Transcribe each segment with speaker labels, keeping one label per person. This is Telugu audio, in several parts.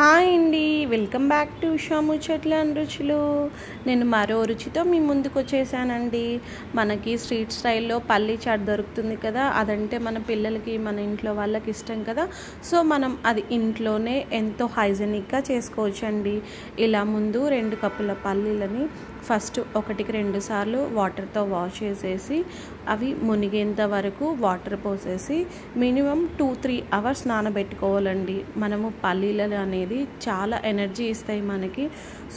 Speaker 1: హాయ్ అండి, వెల్కమ్ బ్యాక్ టు ఉషా ముచ్చట్లు అండ్ రుచులు. నేను మరో రుచితో మీ ముందుకు వచ్చేసానండి. మనకి స్ట్రీట్ స్టైల్లో పల్లీ చాట్ దొరుకుతుంది కదా, అదంటే మన పిల్లలకి మన ఇంట్లో వాళ్ళకి ఇష్టం కదా. సో మనం అది ఇంట్లోనే ఎంతో హైజెనిక్గా చేసుకోవచ్చండి. ఇలా ముందు 2 కప్పుల పల్లీలని ఫస్ట్ 1-2 సార్లు వాటర్తో వాష్ చేసేసి అవి మునిగేంత వరకు వాటర్ పోసేసి మినిమం 2-3 అవర్స్ నానబెట్టుకోవాలండి. మనము పల్లీలు అనేది చాలా ఎనర్జీ ఇస్తాయి మనకి.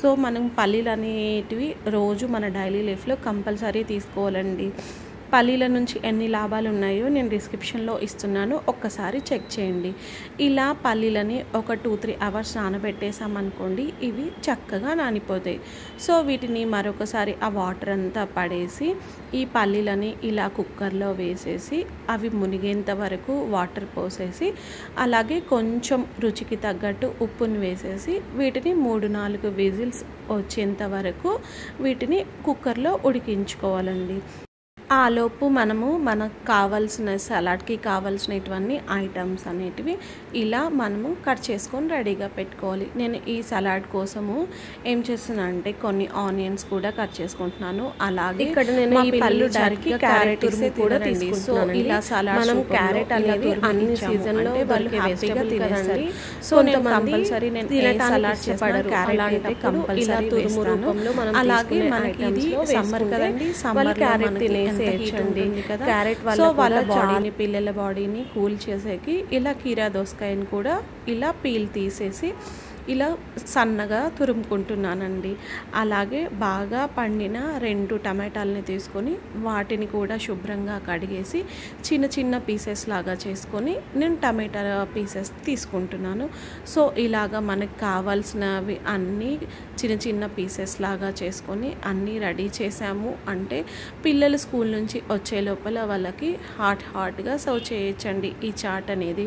Speaker 1: సో మనం పల్లీలు అనేటివి రోజు మన డైలీ లైఫ్లో కంపల్సరీ తీసుకోవాలండి. పల్లీల నుంచి ఎన్ని లాభాలు ఉన్నాయో నేను డిస్క్రిప్షన్లో ఇస్తున్నాను, ఒక్కసారి చెక్ చేయండి. ఇలా పల్లీలని ఒక 2-3 అవర్స్ నానబెట్టేసామనుకోండి, ఇవి చక్కగా నానిపోతాయి. సో వీటిని మరొకసారి ఆ వాటర్ అంతా పడేసి ఈ పల్లీలని ఇలా కుక్కర్లో వేసేసి అవి మునిగేంత వరకు వాటర్ పోసేసి అలాగే కొంచెం రుచికి తగ్గట్టు ఉప్పుని వేసేసి వీటిని 3-4 విజిల్స్ వచ్చేంత వరకు వీటిని కుక్కర్లో ఉడికించుకోవాలండి. ఆలోపు మనకు కావాల్సిన సలాడ్కి కావాల్సినటువంటి ఐటమ్స్ అనేటివి ఇలా మనము కట్ చేసుకొని రెడీగా పెట్టుకోవాలి. నేను ఈ సలాడ్ కోసము ఏం చేస్తున్నా అంటే కొన్ని ఆనియన్స్ కూడా కట్ చేసుకుంటున్నాను. అలాగే ఇక్కడ నేను ఈ పల్లి చారుకి క్యారెట్ కూడా తీసుకుంటున్నాను. ఇలా సలాడ్ మనం క్యారెట్ అనేది అన్ని సీజన్లో దొరికే వెజిటబుల్ కదండి. సో నేను కంపల్సరీ నేను సలాడ్ చేస్తాను. క్యారెట్ అంటే కంపల్సరీ తురుము రూపంలో మనం అలాగే మనకి ఇది సమ్మర్ కదండి, సమ్మర్ క్యారెట్ తినేసి కదా క్యారెట్ వాళ్ళ బాడీని పిల్లల బాడీని కూల్ చేసేకి ఇలా కీరా దోసకాయని కూడా ఇలా పీల్ తీసేసి ఇలా సన్నగా తురుముకుంటున్నానండి. అలాగే బాగా పండిన 2 టమాటాలని తీసుకొని వాటిని కూడా శుభ్రంగా కడిగేసి చిన్న చిన్న పీసెస్ లాగా చేసుకొని నేను టమాటా పీసెస్ తీసుకుంటున్నాను. సో ఇలాగా మనకు కావాల్సినవి అన్నీ చిన్న చిన్న పీసెస్ లాగా చేసుకొని అన్నీ రెడీ చేసాము అంటే పిల్లలు స్కూల్ నుంచి వచ్చే లోపల వాళ్ళకి హాట్గా సర్వ్ చేయొచ్చండి. ఈ చాట్ అనేది,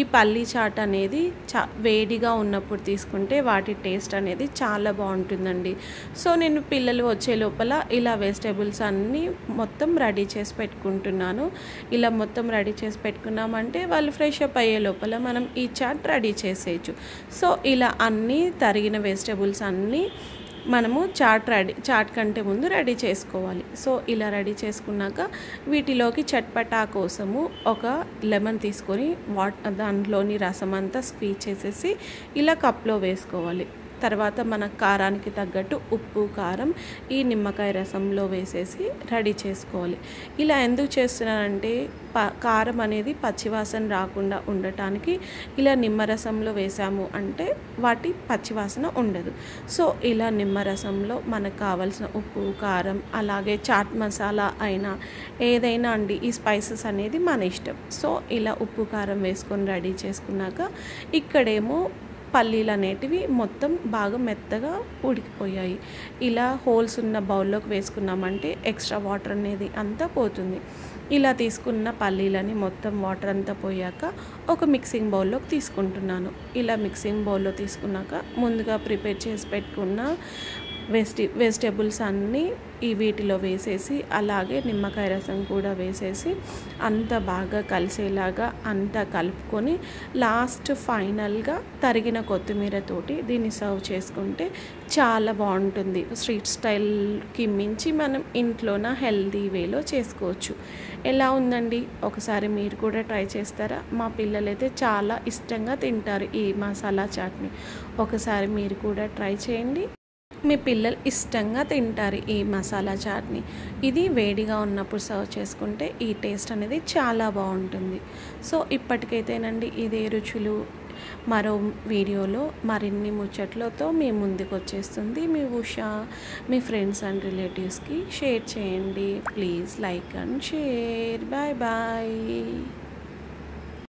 Speaker 1: ఈ పల్లీ చాట్ అనేది వేడిగా ఉన్నప్పుడు తీసుకుంటే వాటి టేస్ట్ అనేది చాలా బాగుంటుందండి. సో నేను పిల్లలు వచ్చే లోపల ఇలా వెజిటేబుల్స్ అన్నీ మొత్తం రెడీ చేసి పెట్టుకుంటున్నాను. ఇలా మొత్తం రెడీ చేసి పెట్టుకున్నామంటే వాళ్ళు ఫ్రెష్ అప్ అయ్యే లోపల మనం ఈ చాట్ రెడీ చేసేయచ్చు. సో ఇలా అన్నీ తరిగిన వెజిటేబుల్స్ అన్నీ మనము చాట్ కంటే ముందు రెడీ చేసుకోవాలి. సో ఇలా రెడీ చేసుకున్నాక వీటిలోకి చట్పటా కోసము ఒక లెమన్ తీసుకొని దాంట్లోని రసం అంతా స్క్వీజ్ చేసేసి ఇలా కప్లో వేసుకోవాలి. తర్వాత మన కారానికి తగ్గట్టు ఉప్పు కారం ఈ నిమ్మకాయ రసంలో వేసేసి రెడీ చేసుకోవాలి. ఇలా ఎందుకు చేస్తున్నానంటే కారం అనేది పచ్చివాసన రాకుండా ఉండటానికి ఇలా నిమ్మరసంలో వేసాము అంటే వాటి పచ్చివాసన ఉండదు. సో ఇలా నిమ్మరసంలో మనకు కావాల్సిన ఉప్పు కారం అలాగే చాట్ మసాలా అయినా ఏదైనా అండి, ఈ స్పైసెస్ అనేది మన ఇష్టం. సో ఇలా ఉప్పు కారం వేసుకొని రెడీ చేసుకున్నాక ఇక్కడేమో పల్లీలు అనేటివి మొత్తం బాగా మెత్తగా ఉడికిపోయాయి. ఇలా హోల్స్ ఉన్న బౌల్లోకి వేసుకున్నామంటే ఎక్స్ట్రా వాటర్ అనేది అంతా పోతుంది. ఇలా తీసుకున్న పల్లీలని మొత్తం వాటర్ అంతా పోయాక ఒక మిక్సింగ్ బౌల్లోకి తీసుకుంటున్నాను. ఇలా మిక్సింగ్ బౌల్లో తీసుకున్నాక ముందుగా ప్రిపేర్ చేసి పెట్టుకున్న వెజిటేబుల్స్ అన్నీ ఈ వీటిలో వేసేసి అలాగే నిమ్మకాయ రసం కూడా వేసేసి అంత బాగా కలిసేలాగా అంతా కలుపుకొని లాస్ట్ ఫైనల్గా తరిగిన కొత్తిమీరతోటి దీన్ని సర్వ్ చేసుకుంటే చాలా బాగుంటుంది. స్ట్రీట్ స్టైల్కి మించి మనం ఇంట్లోన హెల్దీ వేలో చేసుకోవచ్చు. ఎలా ఉందండి? ఒకసారి మీరు కూడా ట్రై చేస్తారా? మా పిల్లలైతే చాలా ఇష్టంగా తింటారు ఈ మసాలా చాట్ని. ఒకసారి మీరు కూడా ట్రై చేయండి, మీ పిల్లలు ఇష్టంగా తింటారు ఈ మసాలా చాట్ని. ఇది వేడిగా ఉన్నప్పుడు సర్వ్ చేసుకుంటే ఈ టేస్ట్ అనేది చాలా బాగుంటుంది. సో ఇప్పటికైతేనండి ఇదే రుచులు మరో వీడియోలో మరిన్ని ముచ్చట్లతో మీ ముందుకు వచ్చేస్తుంది మీ ఉషా. మీ ఫ్రెండ్స్ అండ్ రిలేటివ్స్కి షేర్ చేయండి. Please like and share. Bye bye.